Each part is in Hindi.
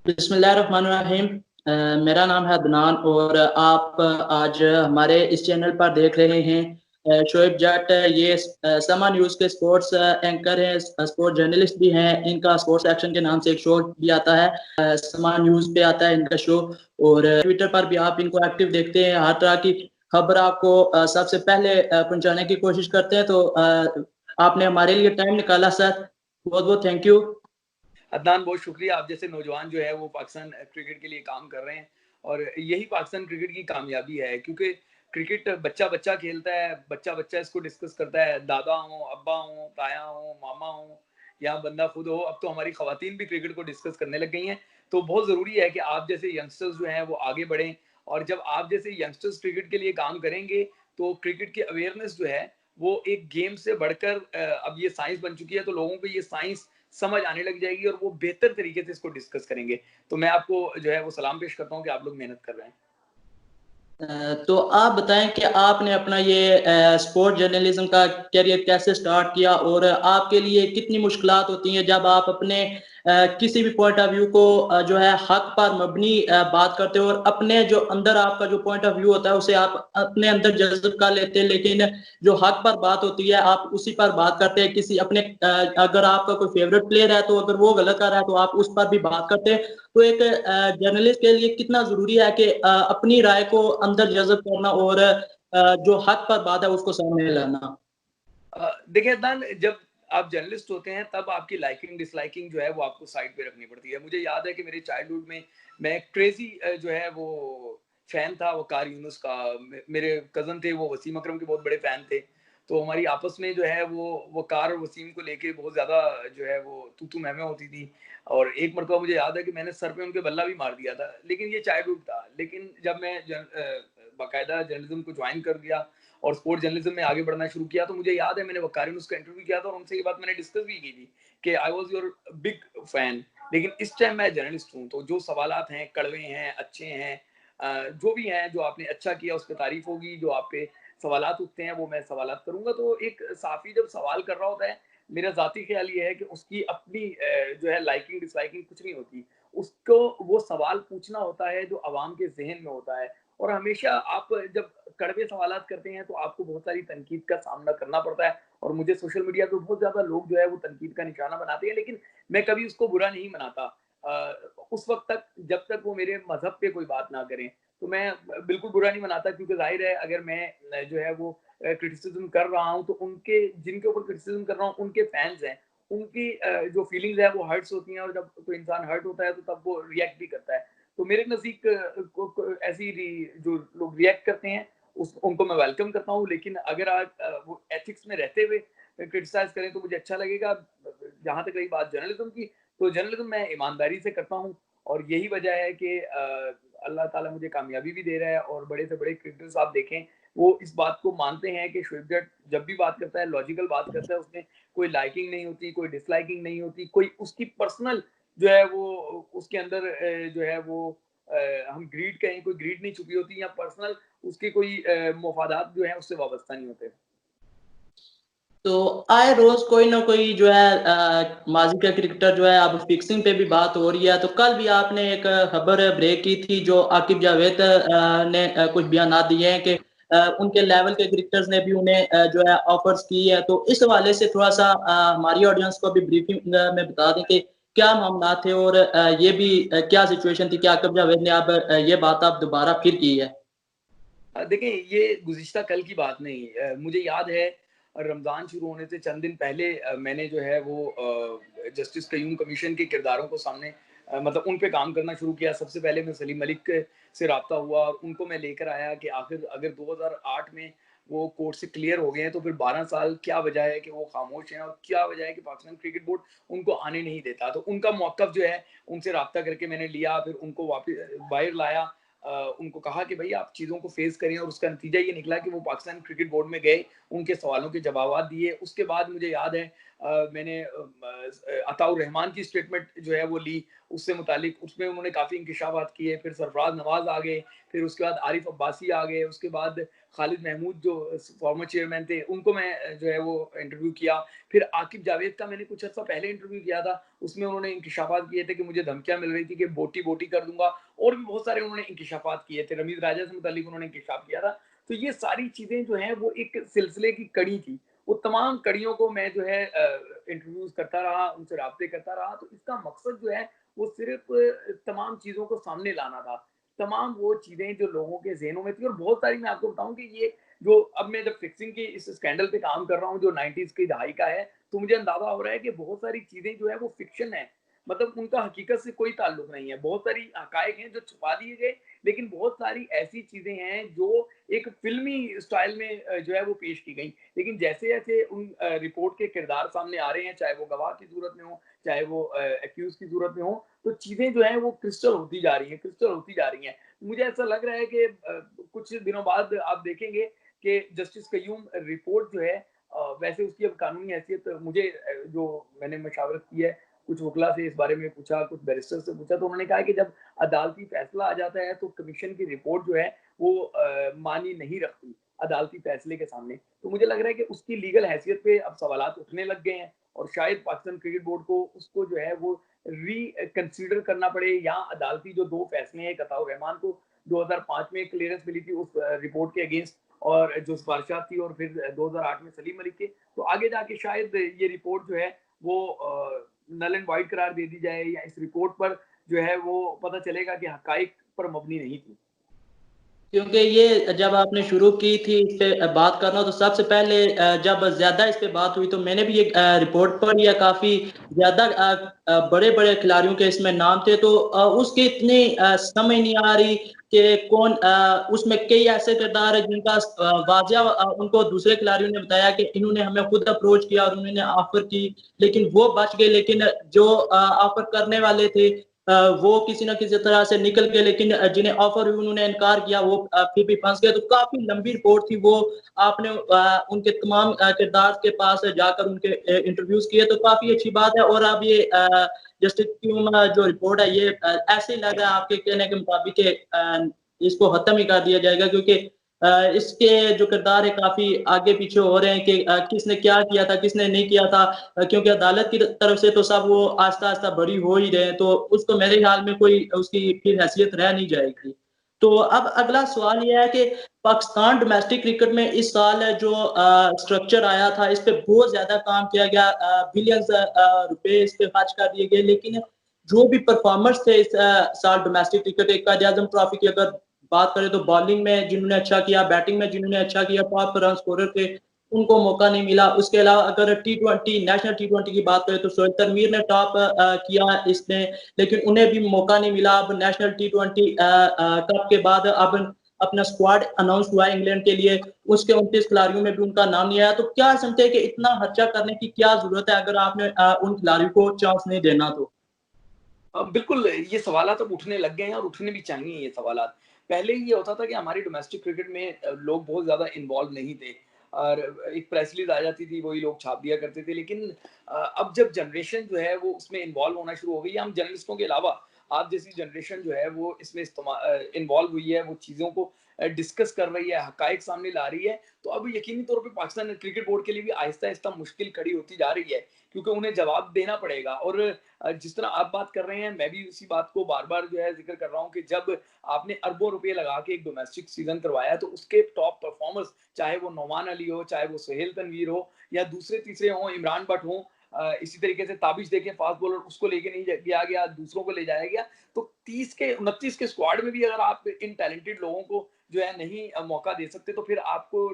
बिस्मिल्लाहिर्रहमानिर्रहीम। मेरा नाम है अदनान और आप आज हमारे इस चैनल पर देख रहे हैं शोएब जट। ये समा न्यूज़ के स्पोर्ट्स एंकर हैं, स्पोर्ट्स जर्नलिस्ट भी हैं। इनका स्पोर्ट्स एक्शन के नाम से एक शो भी आता है, समा न्यूज़ पे आता है इनका शो। और ट्विटर पर भी आप इनको एक्टिव देखते हैं, हर तरह की खबर आपको सबसे पहले पहुंचाने की कोशिश करते हैं। तो आपने हमारे लिए टाइम निकाला सर, बहुत बहुत थैंक यू। अदनान, बहुत शुक्रिया। आप जैसे नौजवान जो है वो पाकिस्तान क्रिकेट के लिए काम कर रहे हैं और यही पाकिस्तान क्रिकेट की कामयाबी है, क्योंकि क्रिकेट बच्चा बच्चा खेलता है, बच्चा बच्चा इसको डिस्कस करता है। दादा हो, अब्बा हो, ताया हो, मामा हो या बंदा खुद हो, अब तो हमारी खवातीन भी क्रिकेट को डिस्कस करने लग गई हैं। तो बहुत ज़रूरी है कि आप जैसे यंगस्टर्स जो हैं वो आगे बढ़ें, और जब आप जैसे यंगस्टर्स क्रिकेट के लिए काम करेंगे तो क्रिकेट की अवेयरनेस जो है वो एक गेम से बढ़कर अब ये साइंस बन चुकी है, तो लोगों को ये साइंस समझ आने लग जाएगी और वो बेहतर तरीके से इसको डिस्कस करेंगे। तो मैं आपको जो है वो सलाम पेश करता हूँ कि आप लोग मेहनत कर रहे हैं। तो आप बताएं कि आपने अपना ये स्पोर्ट जर्नलिज्म का करियर कैसे स्टार्ट किया और आपके लिए कितनी मुश्किलात होती हैं जब आप अपने किसी भी पॉइंट ऑफ व्यू को जो है हक पर मबनी बात करते हो, और अपने जो अंदर आपका जो पॉइंट ऑफ व्यू होता है उसे आप अपने अंदर जज्ब कर लेते हैं, लेकिन जो हक पर बात होती है आप उसी पर बात करते हैं। किसी अपने अगर आपका कोई फेवरेट प्लेयर है तो अगर वो गलत कर रहा है तो आप उस पर भी बात करते हैं। तो एक जर्नलिस्ट के लिए कितना जरूरी है कि अपनी राय को अंदर जज्ब करना और जो हक पर बात है उसको सामने लाना। देखिए अदनान, जब आप जर्नलिस्ट होते हैं तब आपकी लाइकिंग डिसलाइकिंग जो है वो आपको साइड पे रखनी पड़ती है। मुझे याद है कि मेरे चाइल्डहुड में मैं क्रेजी जो है वो फैन था वकार यूनुस का। मेरे कजन थे, वो वसीम अकरम के बहुत बड़े फैन थे। तो हमारी आपस में जो है वो वकार और वसीम को लेके बहुत ज्यादा जो है वो तू तू मैं होती थी। और एक मरतबा मुझे याद है कि मैंने सर पे उनके बल्ला भी मार दिया था, लेकिन ये चाइल्डहुड था। लेकिन जब मैं बाकायदा जर्नलिज्म को ज्वाइन कर दिया और स्पोर्ट्स जर्नलिज्म में आगे बढ़ना शुरू किया, तो मुझे याद है मैंने वकार यूनुस का इंटरव्यू किया था और उनसे ये बात मैंने डिस्कस भी की थी कि I was your big fan, लेकिन इस टाइम मैं जर्नलिस्ट हूँ। तो जो सवालात हैं, कड़वे हैं, अच्छे हैं, जो भी हैं, जो आपने अच्छा किया उस पर तारीफ होगी, जो आप पे सवालात उठते हैं वो मैं सवालात करूंगा। तो एक साफी जब सवाल कर रहा होता है, मेरा जाती ख्याल ये है कि उसकी अपनी जो है लाइकिंग डिसलाइकिंग कुछ नहीं होती। उसको वो सवाल पूछना होता है जो आवाम के जहन में होता है। और हमेशा आप जब कड़वे सवालात करते हैं तो आपको बहुत सारी तनकीद का सामना करना पड़ता है। और मुझे सोशल मीडिया पे बहुत ज़्यादा लोग जो है वो तनकीद का निशाना बनाते हैं, लेकिन मैं कभी उसको बुरा नहीं मनाता उस वक़्त तक जब तक वो मेरे मज़हब पे कोई बात ना करें। तो मैं बिल्कुल बुरा नहीं मनाता, क्योंकि ज़ाहिर है अगर मैं जो है वो क्रिटिसिज़्म कर रहा हूँ तो उनके जिनके ऊपर क्रिटिसिज़्म कर रहा हूँ उनके फैन्स हैं। उनकी जो फीलिंग्स हैं वो हर्ट्स होती हैं, और जब कोई इंसान हर्ट होता है तो तब वो रिएक्ट भी करता है। तो मेरे नज़दीक ऐसी जो लोग रिएक्ट करते हैं उनको मैं वेलकम करता हूँ, लेकिन अगर आज वो एथिक्स में रहते हुए क्रिटिसाइज करें तो मुझे अच्छा लगेगा। जहाँ तक रही बात जर्नलिज्म की, तो जर्नलिज्म मैं ईमानदारी से करता हूँ, और यही वजह है कि अल्लाह ताला मुझे कामयाबी भी दे रहा है। और बड़े से बड़े क्रिकेटर्स आप देखें, वो इस बात को मानते हैं कि शोएब जट जब भी बात करता है लॉजिकल बात करता है, उसमें कोई लाइकिंग नहीं होती, कोई डिसलाइकिंग नहीं होती, कोई उसकी पर्सनल जो है वो उसके अंदर जो है वो हम ग्रीड कहें, कोई ग्रीड नहीं छुपी होती, या पर्सनल उसके कोई मफादात जो है उससे वाबस्ता नहीं होते। तो आए रोज कोई ना कोई जो है माजी का क्रिकेटर जो है, अब फिक्सिंग पे भी बात हो रही है। तो कल भी आपने एक खबर ब्रेक की थी जो आकिब जावेद ने कुछ बयान दिए हैं कि उनके लेवल के क्रिकेटर्स ने भी उन्हें जो है ऑफर्स की है। तो इस हवाले से थोड़ा सा हमारी ऑडियंस को भी ब्रीफिंग में बता दें कि क्या मामला थे और ये भी क्या सिचुएशन थी कि आकिब जावेद ने अब ये बात अब दोबारा फिर की है। देखिए, ये गुज़िश्ता कल की बात नहीं। मुझे याद है रमज़ान शुरू होने से चंद दिन पहले मैंने जो है वो जस्टिस क़य्यूम कमीशन के किरदारों को सामने मतलब उन पे काम करना शुरू किया। सबसे पहले मैं सलीम मलिक से राब्ता हुआ और उनको मैं लेकर आया कि आखिर अगर 2008 में वो कोर्ट से क्लियर हो गए हैं, तो फिर 12 साल क्या वजह है कि वो खामोश हैं, और क्या वजह है कि पाकिस्तान क्रिकेट बोर्ड उनको आने नहीं देता। तो उनका मौक़िफ़ जो है, उनसे राब्ता करके मैंने लिया, फिर उनको बाहर लाया। उनको कहा कि भई आप चीज़ों को फ़ेस करें, और उसका नतीजा ये निकला कि वो पाकिस्तान क्रिकेट बोर्ड में गए, उनके सवालों के जवाबात दिए। उसके बाद मुझे याद है मैंने अताउर रहमान की स्टेटमेंट जो है वो ली, उससे मुतालिक उसमें उन्होंने काफ़ी इंकिशाफात किए। फिर सरफराज नवाज़ आ गए, फिर उसके बाद आरिफ अब्बासी आ गए, उसके बाद खालिद महमूद जो फॉर्मर चेयरमैन थे, उनको मैं जो है वो इंटरव्यू किया। फिर आकिब जावेद का मैंने कुछ अर्सा पहले इंटरव्यू किया था, उसमें उन्होंने इंकिशाफात किए थे कि मुझे धमकियाँ मिल रही थी कि बोटी-बोटी कर दूँगा, और भी बहुत सारे उन्होंने इंकिशाफात किए थे। रमीज़ राजा से मुतालिक उन्होंने इंकिशाफ किया था। तो ये सारी चीज़ें जो हैं वो एक सिलसिले की कड़ी थी। वो तमाम कड़ियों को मैं जो है इंटरव्यूज़ करता रहा, उनसे राब्ते करता रहा। तो इसका मकसद जो है वो सिर्फ़ तमाम चीज़ों को सामने लाना था। तमाम वो चीज़ें जो लोगों के ज़हनों में थी, और बहुत सारी मैं आपको बताऊँ कि ये जो अब मैं जब फिक्सिंग के इस स्कैंडल पे काम कर रहा हूँ जो 90s की दहाई का है, तो मुझे अंदाज़ा हो रहा है कि बहुत सारी चीज़ें जो है वो फ़िक्शन है। मतलब उनका हकीकत से कोई ताल्लुक नहीं है। बहुत सारी हक़ाइक़ हैं जो छुपा दिए गए, लेकिन बहुत सारी ऐसी चीज़ें हैं जो एक फ़िल्मी स्टाइल में जो है वो पेश की गई। लेकिन जैसे-जैसे उन रिपोर्ट के किरदार सामने आ रहे हैं, चाहे वो गवाह की सूरत में हो, चाहे वो एक्यूज़ की सूरत में हो, तो चीज़ें जो हैं वो क्रिस्टल होती जा रही हैं, क्रिस्टल होती जा रही हैं। मुझे ऐसा लग रहा है कि कुछ दिनों बाद आप देखेंगे कि जस्टिस कय्यूम रिपोर्ट जो है वैसे उसकी अब कानूनी हैसियत मुझे जो मैंने मशावरत की है, कुछ वकीला से इस बारे में पूछा, कुछ बैरिस्टर से पूछा, तो उन्होंने कहा कि जब अदालती फैसला आ जाता है तो कमीशन की रिपोर्ट जो है वो मानी नहीं रखती अदालती फैसले के सामने। तो मुझे लग रहा है कि उसकी लीगल हैसियत पे अब सवालात उठने लग गए हैं, और शायद पाकिस्तान क्रिकेट बोर्ड को उसको जो है वो कंसीडर करना पड़े, या अदालती जो 2 फैसले हैं, एक अताउर रहमान को 2005 में क्लीयरेंस मिली थी उस रिपोर्ट के अगेंस्ट, और जो सिफारिशात थी, और फिर 2008 में सलीम मलिक के, तो आगे जाके शायद ये रिपोर्ट जो है वो नल एंड वाइड करार दे दी जाए, या इस रिपोर्ट पर जो है वो पता चलेगा कि हकाइक पर मबनी नहीं थी। क्योंकि ये जब आपने शुरू की थी इस पे बात करना, तो सबसे पहले जब ज़्यादा इस पे बात हुई तो मैंने भी ये रिपोर्ट पढ़ी है। काफ़ी ज़्यादा बड़े-बड़े खिलाड़ियों के इसमें नाम थे, तो उसकी इतनी समझ नहीं आ रही कि कौन उसमें कई ऐसे किरदार हैं जिनका वाज़िया उनको दूसरे खिलाड़ियों ने बताया कि इन्होंने हमें खुद अप्रोच किया और उन्होंने ऑफ़र की, लेकिन वो बच गए। लेकिन जो ऑफ़र करने वाले थे वो किसी न किसी तरह से निकल गए, लेकिन जिन्हें ऑफर हुई उन्होंने इनकार किया, वो फिर भी फंस गए। तो काफ़ी लंबी रिपोर्ट थी वो। आपने उनके तमाम किरदार के पास जाकर उनके इंटरव्यूज़ किए, तो काफ़ी अच्छी बात है। और अब ये जस्टिस क्यूम जो रिपोर्ट है, ये ऐसे ही लग रहा है आपके कहने के मुताबिक कि इसको खत्म ही कर दिया जाएगा, क्योंकि इसके जो किरदार है काफ़ी आगे-पीछे हो रहे हैं कि किसने क्या किया था, किसने नहीं किया था। क्योंकि अदालत की तरफ से तो सब वो आहिस्ता-आहिस्ता बरी हो ही रहे हैं, तो उसको मेरे ख्याल में कोई उसकी फिर हैसियत रह नहीं जाएगी। तो अब अगला सवाल ये है कि पाकिस्तान डोमेस्टिक क्रिकेट में इस साल जो स्ट्रक्चर आया था, इस पे बहुत ज़्यादा काम किया गया, बिलियंस रुपए इस पे खर्च कर दिए गए, लेकिन जो भी परफॉर्मर्स थे इस साल डोमेस्टिक क्रिकेट एक कायद-ए-आज़म ट्रॉफी की अगर बात करें, तो बॉलिंग में जिन्होंने अच्छा किया, बैटिंग में जिन्होंने अच्छा किया, टॉप रन स्कोरर थे, उनको मौका नहीं मिला। उसके अलावा अगर टी20 नेशनल टी20 की बात करें, तो सोहेल तनवीर ने टॉप किया इसमें, लेकिन उन्हें भी मौका नहीं मिला। अब नेशनल टी20 कप के बाद अब अपना स्क्वाड अनाउंस हुआ है इंग्लैंड के लिए, उसके 29 खिलाड़ियों में भी उनका नाम नहीं आया। तो क्या समझते हैं कि इतना खर्चा करने की क्या ज़रूरत है अगर आपने उन खिलाड़ियों को चांस नहीं देना तो? बिल्कुल, ये सवालात अब उठने लग गए हैं, और उठने भी चाहिए ये सवालात। पहले ये होता था कि हमारी डोमेस्टिक क्रिकेट में लोग बहुत ज़्यादा इन्वॉल्व नहीं थे, और एक प्रेस रिलीज़ आ जाती थी, वही लोग छाप दिया करते थे। लेकिन अब जब जनरेशन जो है वो उसमें इन्वॉल्व होना शुरू हो गई है, हम जर्नलिस्टों के अलावा आप जैसी जनरेशन जो है वो इसमें इन्वॉल्व हुई है, वो चीज़ों को डिस्कस कर रही है, हक़ाइक़ सामने ला रही है, तो अब यकीनी तौर पे पाकिस्तान क्रिकेट बोर्ड के लिए भी आहिस्ता-आहिस्ता मुश्किल खड़ी होती जा रही है, क्योंकि उन्हें जवाब देना पड़ेगा। और जिस तरह आप बात कर रहे हैं, मैं भी उसी बात को बार-बार जो है ज़िक्र कर रहा हूँ कि जब आपने अरबों रुपए लगा के एक डोमेस्टिक सीज़न करवाया, तो उसके टॉप परफ़ॉर्मर्स, चाहे वो नोमान अली हो, चाहे वो सोहेल तनवीर हो, या दूसरे-तीसरे हों, इमरान बट हों, इसी तरीके से ताबिश देखें फ़ास्ट बॉलर, उसको लेके नहीं गया गया, दूसरों को ले जाया गया। तो 30 के 29 के स्क्वाड में भी अगर आप इन टैलेंटेड लोगों को जो है नहीं मौका दे सकते, तो फिर आपको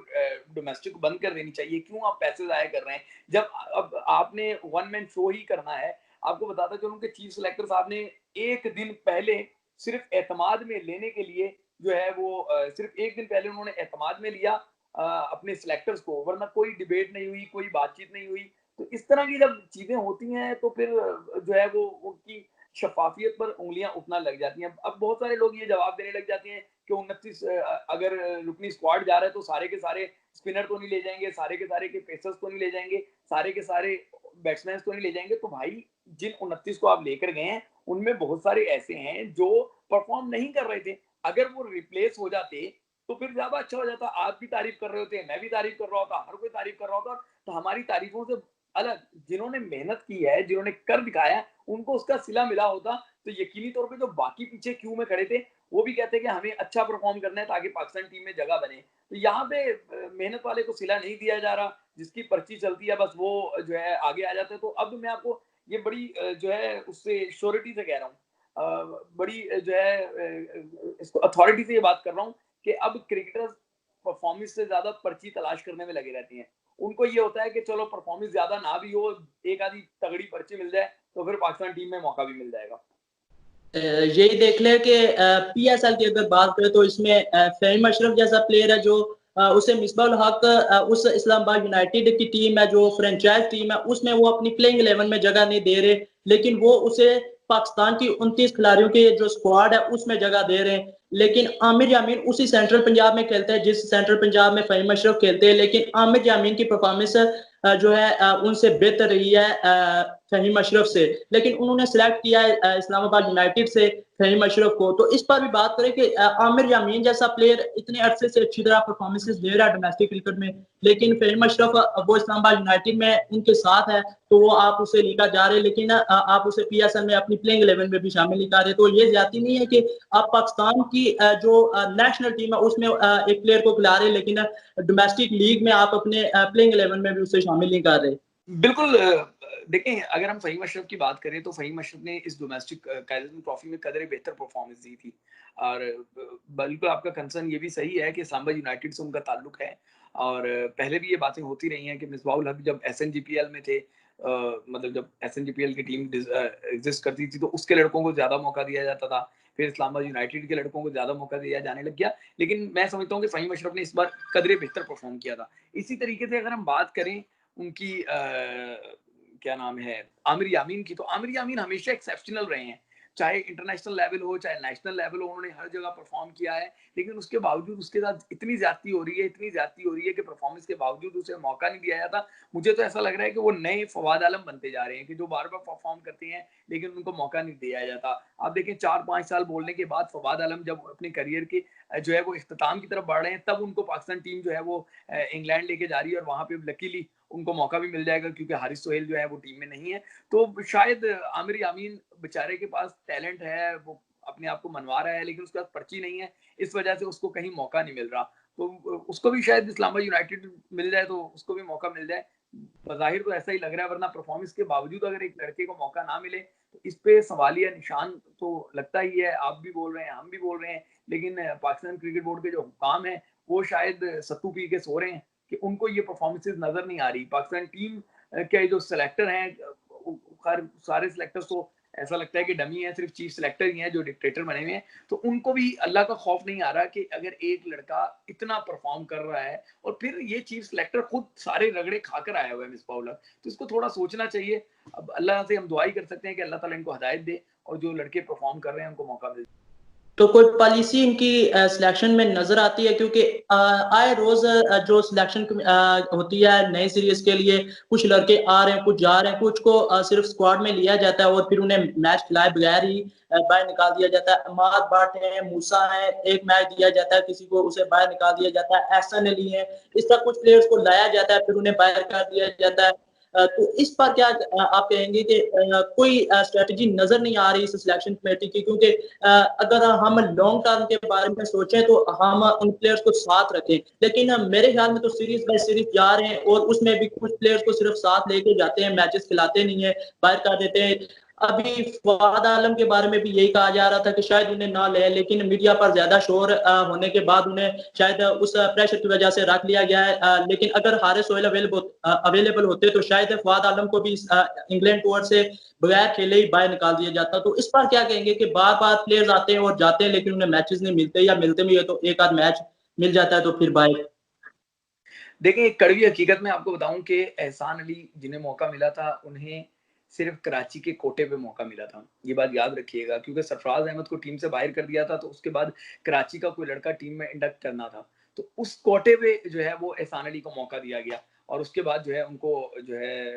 डोमेस्टिक बंद कर देनी चाहिए। क्यों आप पैसे ज़ाया कर रहे हैं? जब अब आपने वन मैन शो ही करना है, आपको बताता चलूँ कि चीफ सेलेक्टर साहब ने 1 दिन पहले सिर्फ़ एतमाद में लेने के लिए जो है वो सिर्फ़ 1 दिन पहले उन्होंने एतमाद में लिया अपने सेलेक्टर्स को, वरना कोई डिबेट नहीं हुई, कोई बातचीत नहीं हुई। तो इस तरह की जब चीज़ें होती हैं, तो फिर जो है वो उनकी शफ़ाफ़ियत पर उँगलियाँ उठना लग जाती हैं। अब बहुत सारे लोग ये जवाब देने लग जाते हैं कि 29 अगर रुकनी स्क्वाड जा रहा है तो सारे के सारे स्पिनर तो नहीं ले जाएंगे, सारे के सारे के पेसर्स तो नहीं ले जाएंगे, सारे के सारे बैट्समैन तो नहीं ले जाएंगे। तो भाई जिन 29 को आप लेकर गए हैं उनमें बहुत सारे ऐसे हैं जो परफॉर्म नहीं कर रहे थे। अगर वो रिप्लेस हो जाते तो फिर ज्यादा अच्छा हो जाता। आप भी तारीफ कर रहे होते, मैं भी तारीफ कर रहा होता, हर कोई तारीफ कर रहा होता। तो हमारी तारीफों से अलग जिन्होंने मेहनत की है, जिन्होंने कर दिखाया है, उनको उसका सिला मिला होता। तो यकीनी तौर पे जो बाकी पीछे क्यू में खड़े थे वो भी कहते हैं कि हमें अच्छा परफॉर्म करना है ताकि पाकिस्तान टीम में जगह बने। तो यहाँ पे मेहनत वाले को सिला नहीं दिया जा रहा, जिसकी पर्ची चलती है बस वो जो है आगे आ जाता है। तो अब मैं आपको ये बड़ी जो है उससे श्योरिटी से कह रहा हूँ, बड़ी जो है इसको अथॉरिटी से ये बात कर रहा हूँ कि अब क्रिकेटर्स परफॉर्मेंस से ज्यादा पर्ची तलाश करने में लगे रहती हैं। उनको ये होता है कि चलो परफॉर्मेंस ज्यादा ना भी हो, एक आधी तगड़ी पर्ची मिल जाए तो फिर पाकिस्तान टीम में मौका भी मिल जाएगा। यही देख ले कि पीएसएल की अगर बात करें तो इसमें फहीम अशरफ जैसा प्लेयर है जो उसे मिसबाउल हक उस इस्लामाबाद यूनाइटेड की टीम है जो फ्रेंचाइज टीम है उसमें वो अपनी प्लेइंग 11 में जगह नहीं दे रहे, लेकिन वो उसे पाकिस्तान की 29 खिलाड़ियों की जो स्क्वाड है उसमें जगह दे रहे हैं। लेकिन आमिर यामीन उसी सेंट्रल पंजाब में खेलते हैं जिस सेंट्रल पंजाब में फहीम अशरफ खेलते हैं, लेकिन आमिर यामीन की परफॉर्मेंस जो है उनसे बेहतर रही है फहीम अशरफ से, लेकिन उन्होंने सिलेक्ट किया है इस्लामाबाद यूनाइटेड से फहीम अशरफ को। तो इस पर भी बात करें कि आमिर यामीन जैसा प्लेयर इतने अरसे से अच्छी तरह परफॉर्मेंसेस दे रहा है डोमेस्टिक क्रिकेट में, लेकिन फहीम अशरफ वो इस्लामाबाद यूनाइटेड में उनके साथ है तो वो आप उसे लेकर जा रहे, लेकिन आप उसे पीएसएल में अपनी प्लेइंग 11 में भी शामिल नहीं कर रहे। तो ये ज्यादा नहीं है कि आप पाकिस्तान की जो नेशनल टीम है उसमें एक प्लेयर को खिला रहे, लेकिन डोमेस्टिक लीग में आप अपने प्लेइंग 11 में भी उसे शामिल नहीं कर रहे। बिल्कुल। देखें, अगर हम फहीम अशरफ की बात करें तो फहीम अशरफ ने इस डोमेस्टिक कायदे ट्रॉफी में कदरे बेहतर परफॉर्मेंस दी थी। और बिल्कुल आपका कंसर्न ये भी सही है कि सांबा यूनाइटेड से उनका ताल्लुक है और पहले भी ये बातें होती रही हैं कि मिसबाहुल हक जब एसएनजीपीएल में थे, मतलब जब एसएनजीपीएल की टीम एग्जिस्ट करती थी तो उसके लड़कों को ज्यादा मौका दिया जाता था, फिर इस्लामाबाद यूनाइटेड के लड़कों को ज्यादा मौका दिया जाने लग गया। लेकिन मैं समझता हूँ कि फहीम अशरफ ने इस बार कदरे बेहतर परफॉर्म किया था। इसी तरीके से अगर हम बात करें उनकी क्या नाम है आमिर यामीन की, तो आमिर यामीन हमेशा एक्सेप्शनल रहे हैं, चाहे इंटरनेशनल लेवल हो चाहे नेशनल लेवल हो, उन्होंने हर जगह परफॉर्म किया है। लेकिन उसके बावजूद उसके साथ इतनी ज्यादती हो रही है, इतनी ज्यादती हो रही है कि परफॉर्मेंस के बावजूद उसे मौका नहीं दिया जाता। मुझे तो ऐसा लग रहा है कि वो नए फवाद आलम बनते जा रहे हैं कि जो बार बार परफॉर्म करते हैं लेकिन उनको मौका नहीं दिया जाता। आप देखें 4-5 साल बोलने के बाद फवाद आलम जब अपने करियर के जो है वो इख्तिताम की तरफ बढ़ रहे हैं, तब उनको पाकिस्तान टीम जो है वो इंग्लैंड लेके जा रही है और वहां पे लकीली उनको मौका भी मिल जाएगा क्योंकि हारिस सोहेल जो है वो टीम में नहीं है। तो शायद आमिर यामीन बेचारे के पास टैलेंट है, वो अपने आप को मनवा रहा है, लेकिन उसके पास पर्ची नहीं है, इस वजह से उसको कहीं मौका नहीं मिल रहा। तो उसको भी शायद इस्लामाबाद यूनाइटेड मिल जाए तो उसको भी मौका मिल जाए। बज़ाहिर तो ऐसा ही लग रहा है, वरना परफॉर्मेंस के बावजूद अगर एक लड़के को मौका ना मिले तो इस पे सवालिया निशान तो लगता ही है। आप भी बोल रहे हैं, हम भी बोल रहे हैं, लेकिन पाकिस्तान क्रिकेट बोर्ड के जो हुकाम है वो शायद सत्तू पी के सो रहे हैं कि उनको ये परफॉर्मेंसेज नजर नहीं आ रही। पाकिस्तान टीम के जो सिलेक्टर हैं, सारे सिलेक्टर्स को ऐसा लगता है कि डमी है, सिर्फ चीफ सिलेक्टर ही हैं जो डिक्टेटर बने हुए हैं। तो उनको भी अल्लाह का खौफ नहीं आ रहा कि अगर एक लड़का इतना परफॉर्म कर रहा है और फिर ये चीफ सिलेक्टर खुद सारे रगड़े खाकर आया हुआ है मिसबाहुल हक, तो इसको थोड़ा सोचना चाहिए। अब अल्लाह से हम दुआ ही कर सकते हैं कि अल्लाह ताला इनको हिदायत दे और जो लड़के परफॉर्म कर रहे हैं उनको मौका मिले। तो कोई पॉलिसी इनकी सिलेक्शन में नजर आती है? क्योंकि आए रोज जो सिलेक्शन होती है नई सीरीज के लिए, कुछ लड़के आ रहे हैं, कुछ जा रहे हैं, कुछ को सिर्फ स्क्वाड में लिया जाता है और फिर उन्हें मैच खिलाए बगैर ही बाहर निकाल दिया जाता है। अमाद भट्ट है, मूसा है, एक मैच दिया जाता है किसी को, उसे बाहर निकाल दिया जाता है। एहसन अली है, इस तरह कुछ प्लेयर्स को लाया जाता है फिर उन्हें बाहर कर दिया जाता है। तो इस पर क्या आप कहेंगे कि कोई स्ट्रेटजी नजर नहीं आ रही इस सिलेक्शन कमेटी की? क्योंकि अगर हम लॉन्ग टर्म के बारे में सोचें तो हम उन प्लेयर्स को साथ रखें, लेकिन मेरे ख्याल में तो सीरीज बाय सीरीज जा रहे हैं और उसमें भी कुछ प्लेयर्स को सिर्फ साथ लेके जाते हैं, मैचेस खिलाते नहीं है, बाहर कर देते हैं। अभी फवाद आलम के बारे में भी यही कहा जा रहा था कि शायद उन्हें ना ले, लेकिन मीडिया पर ज्यादा शोर होने के बाद उन्हें शायद उस प्रेशर की वजह से रख लिया गया है। लेकिन अगर हारिस सोहेल अवेलेबल होते तो शायद फवाद आलम को भी इंग्लैंड टूर से बगैर खेले ही बाहर निकाल दिया जाता। तो इस पर क्या कहेंगे कि बार बार प्लेयर्स आते हैं और जाते हैं लेकिन उन्हें मैचेस नहीं मिलते, या मिलते भी है तो एक आध मैच मिल जाता है तो फिर बाहर। देखिए, कड़वी हकीकत में आपको बताऊं कि एहसान अली जिन्हें मौका मिला था उन्हें सिर्फ कराची के कोटे पे मौका मिला था, ये बात याद रखिएगा, क्योंकि सरफराज अहमद को टीम से बाहर कर दिया था, तो उसके बाद कराची का कोई लड़का टीम में इंडक्ट करना था, तो उस कोटे पे जो है वो एहसान अली को मौका दिया गया, और उसके बाद जो है उनको जो है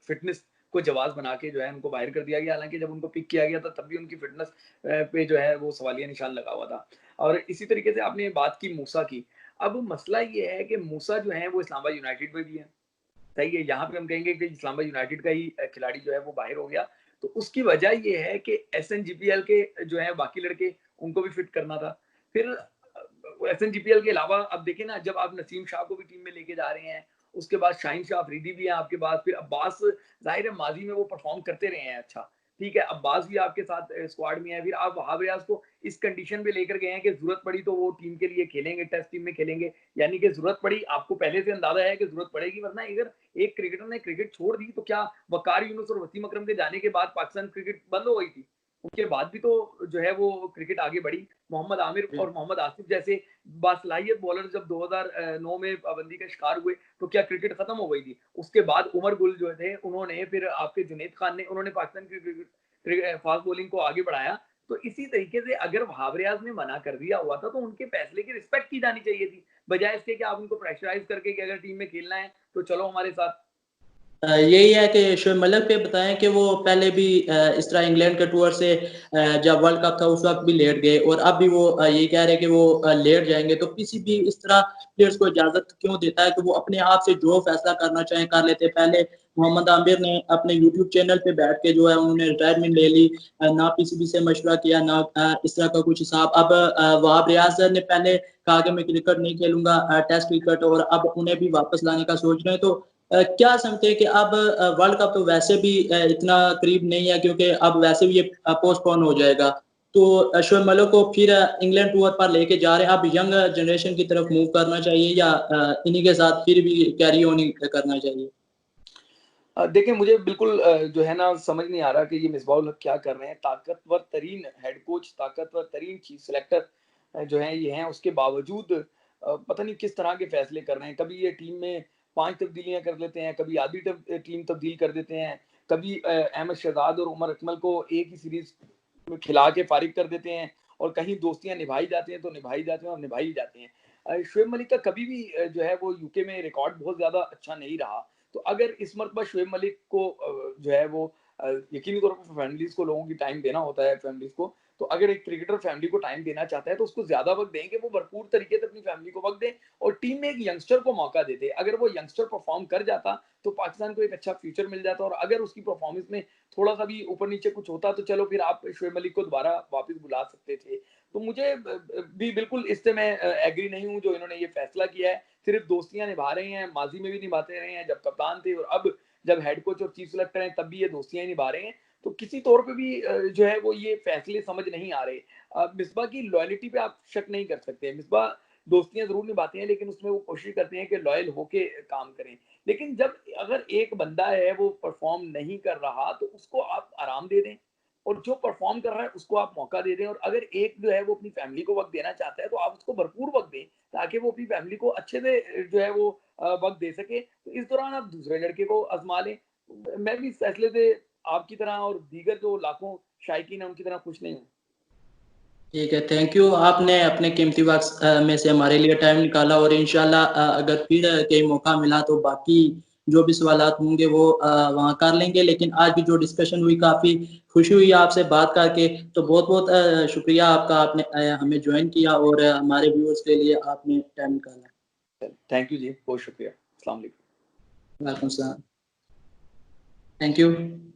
फिटनेस को जवाब बना के जो है उनको बाहर कर दिया गया। हालांकि जब उनको पिक किया गया था तब भी उनकी फिटनेस पे जो है वो सवालिया निशान लगा हुआ था। और इसी तरीके से आपने बात की मूसा की, अब मसला ये है कि मूसा जो है वो इस्लामाबाद यूनाइटेड में भी है, सही है, यहाँ पे हम कहेंगे कि इस्लामाबाद यूनाइटेड का ही खिलाड़ी जो है वो बाहर हो गया, तो उसकी वजह ये है कि SNGPL के जो है बाकी लड़के उनको भी फिट करना था। फिर SNGPL के अलावा अब देखें ना, जब आप नसीम शाह को भी टीम में लेके जा रहे हैं, उसके बाद शाहीन शाह अफरीदी भी है आपके पास, फिर अब्बास, जाहिर है माजी में वो परफॉर्म करते रहे हैं अच्छा, ठीक है, अब्बास भी आपके साथ स्क्वाड में है, फिर आप वहाब रियाज को इस कंडीशन पे लेकर गए हैं कि जरूरत पड़ी तो वो टीम के लिए खेलेंगे, टेस्ट टीम में खेलेंगे, यानी कि जरूरत पड़ी, आपको पहले से अंदाजा है कि जरूरत पड़ेगी, वरना अगर एक क्रिकेटर ने क्रिकेट छोड़ दी तो क्या वकार यूनुस और वसीम अकरम के जाने के बाद पाकिस्तान क्रिकेट बंद हो गई थी? उसके बाद भी तो जो है वो क्रिकेट आगे बढ़ी। मोहम्मद आमिर और मोहम्मद आसिफ जैसे बासलाहियत बॉलर जब 2009 में पाबंदी का शिकार हुए तो क्या क्रिकेट खत्म हो गई थी? उसके बाद उमर गुल जो थे उन्होंने, फिर आपके जुनैद खान ने, उन्होंने पाकिस्तान की क्रिकेट फास्ट बॉलिंग को आगे बढ़ाया। तो इसी तरीके से अगर वहाब रियाज ने मना कर दिया हुआ था तो उनके फैसले की रिस्पेक्ट की जानी चाहिए थी, बजाय इसके कि आप उनको प्रेशराइज करके कि अगर टीम में खेलना है तो चलो हमारे साथ। यही है कि शोएब मलिक पे बताएं कि वो पहले भी इस तरह इंग्लैंड के टूर से जब वर्ल्ड कप था उस वक्त भी लेट गए और अब भी वो यही कह रहे हैं कि वो लेट जाएंगे, तो किसी भी इस तरह प्लेयर्स को इजाजत क्यों देता है कि वो अपने आप से जो फैसला करना चाहे कर लेते। पहले मोहम्मद आमिर ने अपने यूट्यूब चैनल पे बैठ के जो है उन्होंने रिटायरमेंट ले ली, ना PCB से मशवरा किया, ना इस तरह का कुछ हिसाब। अब वहाब रियाज ने पहले कहा कि मैं क्रिकेट नहीं खेलूंगा, टेस्ट क्रिकेट, और अब उन्हें भी वापस लाने का सोच रहे हैं। तो क्या समझते हैं कि अब वर्ल्ड कप तो वैसे भी इतना करीब नहीं है, क्योंकि अब वैसे भी ये पोस्टपोन हो जाएगा, तो शोएब मलिक को फिर इंग्लैंड टूर पर लेके जा रहे हैं, अब यंग जनरेशन की तरफ मूव करना चाहिए या इन्हीं के साथ फिर भी कैरी ऑन करना चाहिए? देखिए मुझे बिल्कुल जो है ना समझ नहीं आ रहा कि ये मिसबाह-उल हक क्या कर रहे हैं। ताकतवर तरीन हेड कोच, ताकतवर तरीन चीफ सिलेक्टर जो हैं ये हैं, उसके बावजूद पता नहीं किस तरह के फैसले कर रहे हैं। कभी ये टीम में 5 तब्दीलियाँ कर लेते हैं, कभी आधी टीम तब्दील कर देते हैं, कभी अहमद शहजाद और उमर अकमल को एक ही सीरीज़ में खिला के फारिग कर देते हैं, और कहीं दोस्तियाँ निभाई जाती हैं तो निभाई जाती हैं और निभाई जाती हैं। शोएब मलिक का कभी भी जो है वो यूके में रिकॉर्ड बहुत ज़्यादा अच्छा नहीं रहा। तो अगर इस मरतबा शोएब मलिक को जो है वो यकीनी तौर पर फैमिलीज़ को, लोगों की टाइम देना होता है फैमिलीज़ को, तो अगर एक क्रिकेटर फैमिली को टाइम देना चाहता है तो उसको ज़्यादा वक़्त दें कि वो भरपूर तरीके से अपनी फैमिली को वक़्त दें और टीम में एक यंगस्टर को मौका दे दे। अगर वो यंगस्टर परफ़ॉर्म कर जाता तो पाकिस्तान को एक अच्छा फ्यूचर मिल जाता, और अगर उसकी परफ़ॉर्मेंस में थोड़ा-सा भी ऊपर-नीचे कुछ होता तो चलो फिर आप शोएब मलिक को दोबारा वापस बुला सकते थे। तो मुझे भी बिल्कुल इससे मैं एग्री नहीं हूँ जो इन्होंने ये फैसला किया है। सिर्फ दोस्तियां निभा रहे हैं, माजी में भी निभाते रहे हैं जब कप्तान थे, और अब जब हेड कोच और चीफ सिलेक्टर हैं तब भी ये दोस्तियां ही निभा रहे हैं। तो किसी तौर पे भी जो है वो ये फैसले समझ नहीं आ रहे। मिसबा की लॉयल्टी पे आप शक नहीं कर सकते। मिसबा दोस्तियां जरूर निभाते हैं लेकिन उसमें वो कोशिश करते हैं कि लॉयल होके काम करें। लेकिन जब अगर एक बंदा है वो परफॉर्म नहीं कर रहा तो उसको आप आराम दे दें, और जो परफॉर्म कर रहा है उसको आप मौका दे दें। और अगर एक जो है वो अपनी फैमिली को वक्त देना चाहता है तो आप उसको भरपूर वक्त दें ताकि वो अपनी फैमिली को अच्छे से जो है वो वक्त दे सके। तो इस दौरान आप दूसरे लड़के को आजमा लें। मैं भी इस फैसले से आपकी तरह और दीगर जो लाखों शायकीन है उनकी तरह खुश नहीं हूँ। ठीक है, थैंक यू। आपने अपने कीमती वक्त में से हमारे लिए टाइम निकाला, और इंशाल्लाह अगर फिर कहीं मौका मिला तो बाकी जो भी सवालात होंगे वो वहाँ कर लेंगे। लेकिन आज की जो डिस्कशन हुई, काफ़ी खुशी हुई आपसे बात करके, तो बहुत-बहुत शुक्रिया आपका, आपने हमें ज्वाइन किया और हमारे व्यूअर्स के लिए आपने टाइम निकाला। थैंक यू जी, बहुत शुक्रिया। अस्सलाम वालेकुम। वेलकम सलाम। Thank you.